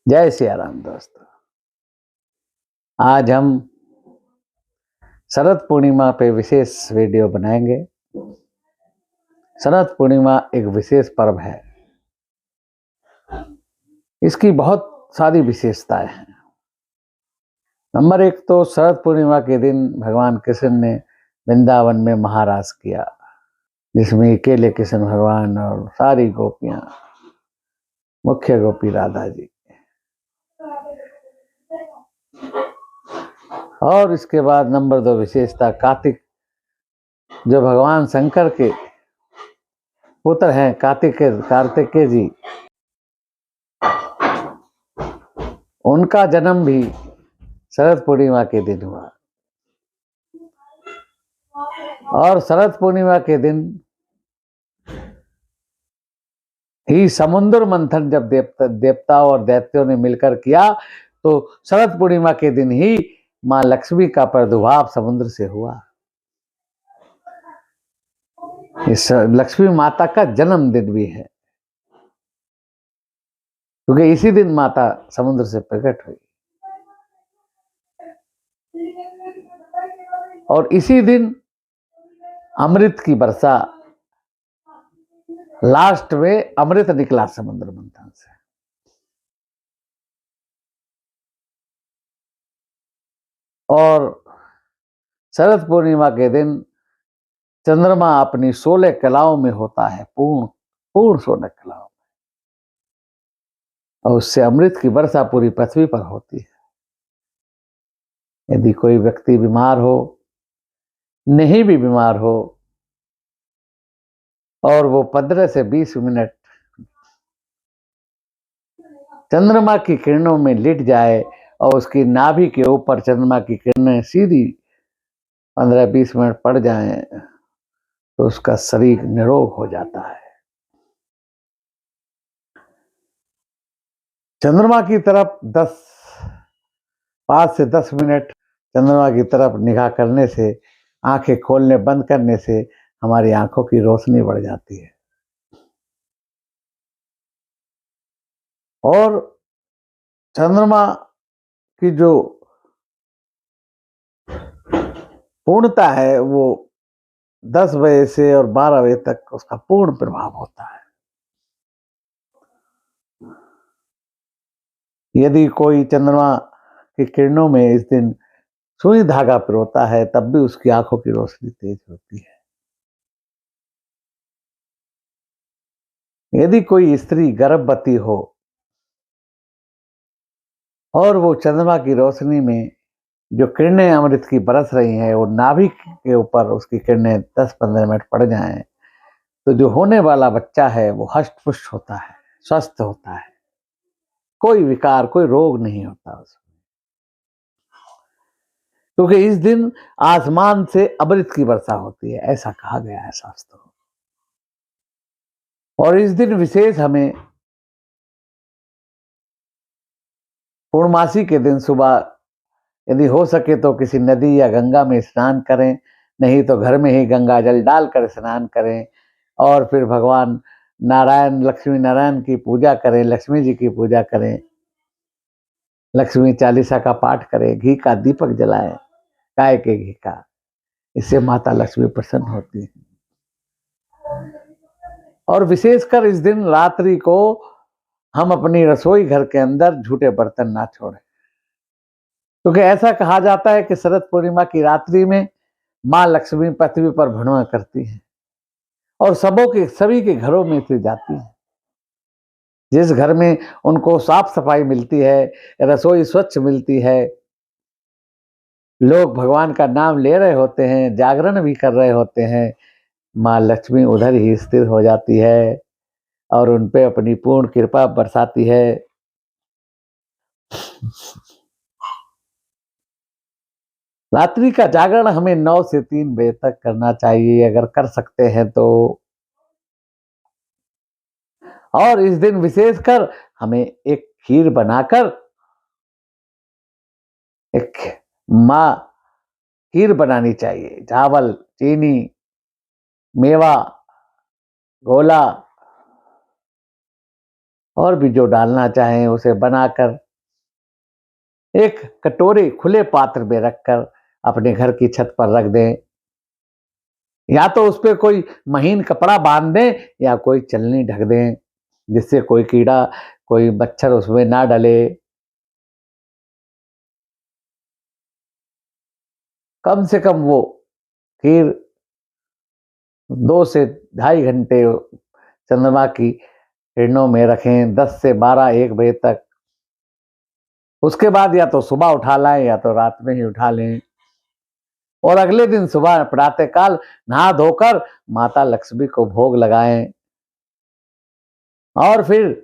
जय सिया राम दोस्तों। आज हम शरद पूर्णिमा पे विशेष वीडियो बनाएंगे। शरद पूर्णिमा एक विशेष पर्व है। इसकी बहुत सारी विशेषताएं हैं। नंबर एक तो शरद पूर्णिमा के दिन भगवान कृष्ण ने वृंदावन में महारास किया, जिसमें अकेले कृष्ण भगवान और सारी गोपियां, मुख्य गोपी राधा जी। और इसके बाद नंबर दो विशेषता कार्तिक, जो भगवान शंकर के पुत्र हैं, कार्तिकेय जी, उनका जन्म भी शरद पूर्णिमा के दिन हुआ। और शरद पूर्णिमा के दिन ही समुद्र मंथन जब देवताओं और दैत्यों ने मिलकर किया, तो शरद पूर्णिमा के दिन ही मां लक्ष्मी का प्रादुर्भाव समुद्र से हुआ। इस लक्ष्मी माता का जन्मदिन भी है, क्योंकि इसी दिन माता समुद्र से प्रकट हुई। और इसी दिन अमृत की वर्षा, लास्ट में अमृत निकला समुद्र मंथन से। और शरद पूर्णिमा के दिन चंद्रमा अपनी 16 कलाओं में होता है, पूर्ण 16 कलाओं में, और उससे अमृत की वर्षा पूरी पृथ्वी पर होती है। यदि कोई व्यक्ति बीमार हो, नहीं भी बीमार हो, और वो 15 से 20 मिनट चंद्रमा की किरणों में लिट जाए और उसकी नाभि के ऊपर चंद्रमा की किरणें सीधी 15-20 मिनट पड़ जाएं, तो उसका शरीर निरोग हो जाता है। चंद्रमा की तरफ 5 से 10 मिनट चंद्रमा की तरफ निगाह करने से, आंखें खोलने बंद करने से हमारी आंखों की रोशनी बढ़ जाती है। और चंद्रमा की जो पूर्णता है, वो 10 बजे से और 12 बजे तक उसका पूर्ण प्रभाव होता है। यदि कोई चंद्रमा की किरणों में इस दिन सुई धागा पिरोता है, तब भी उसकी आंखों की रोशनी तेज होती है। यदि कोई स्त्री गर्भवती हो और वो चंद्रमा की रोशनी में जो किरणें अमृत की बरस रही हैं, वो नाभि के ऊपर उसकी किरणें 10-15 मिनट पड़ जाएं, तो जो होने वाला बच्चा है वो हष्ट पुष्ट होता है, स्वस्थ होता है, कोई विकार, कोई रोग नहीं होता उसमें। क्योंकि इस दिन आसमान से अमृत की वर्षा होती है, ऐसा कहा गया है शास्त्रों। और इस दिन विशेष हमें पूर्णमासी के दिन सुबह यदि हो सके तो किसी नदी या गंगा में स्नान करें, नहीं तो घर में ही गंगा जल डालकर स्नान करें, और फिर भगवान नारायण, लक्ष्मी नारायण की पूजा करें, लक्ष्मी जी की पूजा करें, लक्ष्मी चालीसा का पाठ करें, घी का दीपक जलाएं, गाय के घी का। इससे माता लक्ष्मी प्रसन्न होती है। और विशेषकर इस दिन रात्रि को हम अपनी रसोई घर के अंदर झूठे बर्तन ना छोड़ें, क्योंकि ऐसा कहा जाता है कि शरद पूर्णिमा की रात्रि में मां लक्ष्मी पृथ्वी पर भ्रमण करती हैं और सभी के घरों में से जाती है। जिस घर में उनको साफ सफाई मिलती है, रसोई स्वच्छ मिलती है, लोग भगवान का नाम ले रहे होते हैं, जागरण भी कर रहे होते हैं, मां लक्ष्मी उधर ही स्थिर हो जाती है और उन पे अपनी पूर्ण कृपा बरसाती है। रात्रि का जागरण हमें 9 से 3 बजे तक करना चाहिए, अगर कर सकते हैं तो। और इस दिन विशेषकर हमें एक खीर बनाकर, एक माँ खीर बनानी चाहिए। चावल, चीनी, मेवा, गोला, और भी जो डालना चाहें उसे बनाकर एक कटोरे खुले पात्र में रखकर अपने घर की छत पर रख दें, या तो उस पे कोई महीन कपड़ा बांध दें या कोई चलनी ढक दें, जिससे कोई कीड़ा कोई मच्छर उसमें ना डले। कम से कम वो खीर 2 से ढाई घंटे चंद्रमा की किरणों में रखें, 10 से 12 1 बजे तक। उसके बाद या तो सुबह उठा लाएं या तो रात में ही उठा लें, और अगले दिन सुबह प्रातःकाल नहा धोकर माता लक्ष्मी को भोग लगाएं, और फिर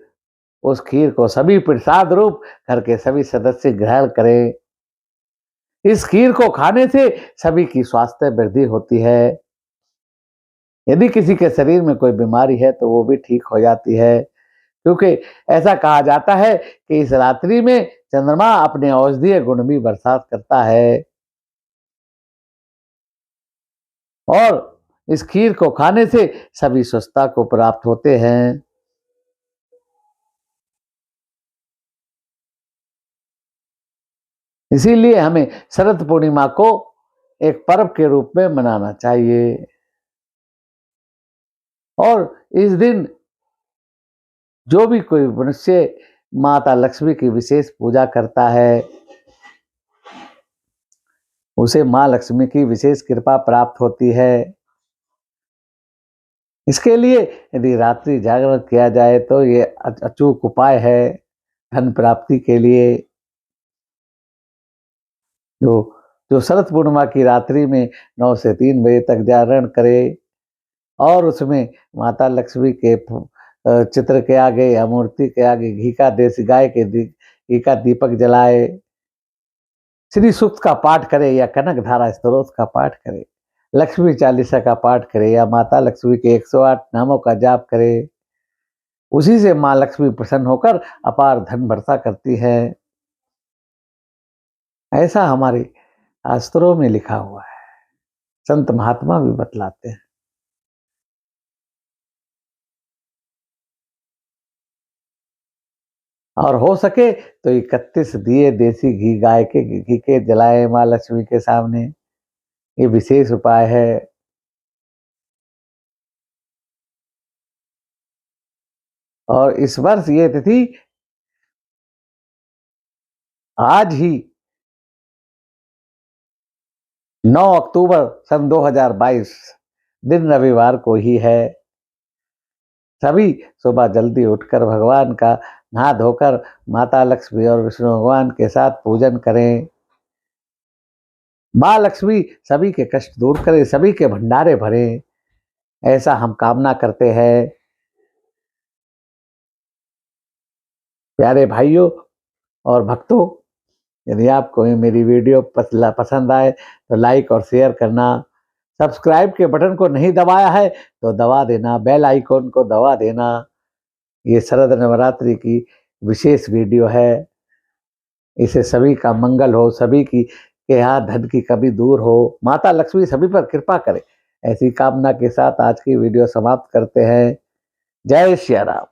उस खीर को सभी प्रसाद रूप घर के सभी सदस्य ग्रहण करें। इस खीर को खाने से सभी की स्वास्थ्य वृद्धि होती है। यदि किसी के शरीर में कोई बीमारी है तो वो भी ठीक हो जाती है, क्योंकि ऐसा कहा जाता है कि इस रात्रि में चंद्रमा अपने औषधीय गुण भी बरसात करता है, और इस खीर को खाने से सभी स्वस्थता को प्राप्त होते हैं। इसीलिए हमें शरद पूर्णिमा को एक पर्व के रूप में मनाना चाहिए, और इस दिन जो भी कोई मनुष्य माता लक्ष्मी की विशेष पूजा करता है उसे मां लक्ष्मी की विशेष कृपा प्राप्त होती है। इसके लिए यदि रात्रि जागरण किया जाए तो ये अचूक उपाय है धन प्राप्ति के लिए। जो जो शरद पूर्णिमा की रात्रि में 9 से 3 बजे तक जागरण करे, और उसमें माता लक्ष्मी के चित्र के आगे या मूर्ति के आगे घी का देसी गाय के घी का दीपक जलाए, श्री सूक्त का पाठ करे या कनक धारा स्तोत्र का पाठ करे, लक्ष्मी चालीसा का पाठ करे या माता लक्ष्मी के 108 नामों का जाप करे, उसी से माँ लक्ष्मी प्रसन्न होकर अपार धन वर्षा करती है। ऐसा हमारे शास्त्रों में लिखा हुआ है, संत महात्मा भी बतलाते हैं। और हो सके तो 31 दिए देसी घी गाय के घी के जलाए माँ लक्ष्मी के सामने, ये विशेष उपाय है। और इस वर्ष ये तिथि आज ही 9 अक्टूबर सन 2022 दिन रविवार को ही है। सभी सुबह जल्दी उठकर भगवान का नहा धोकर माता लक्ष्मी और विष्णु भगवान के साथ पूजन करें। माँ लक्ष्मी सभी के कष्ट दूर करे, सभी के भंडारे भरे, ऐसा हम कामना करते हैं। प्यारे भाइयों और भक्तों, यदि आपको मेरी वीडियो पसंद आए तो लाइक और शेयर करना, सब्सक्राइब के बटन को नहीं दबाया है तो दबा देना, बेल आइकॉन को दबा देना। ये शरद नवरात्रि की विशेष वीडियो है, इसे सभी का मंगल हो, सभी की के यहाँ धन की कमी दूर हो, माता लक्ष्मी सभी पर कृपा करे, ऐसी कामना के साथ आज की वीडियो समाप्त करते हैं। जय श्री राम।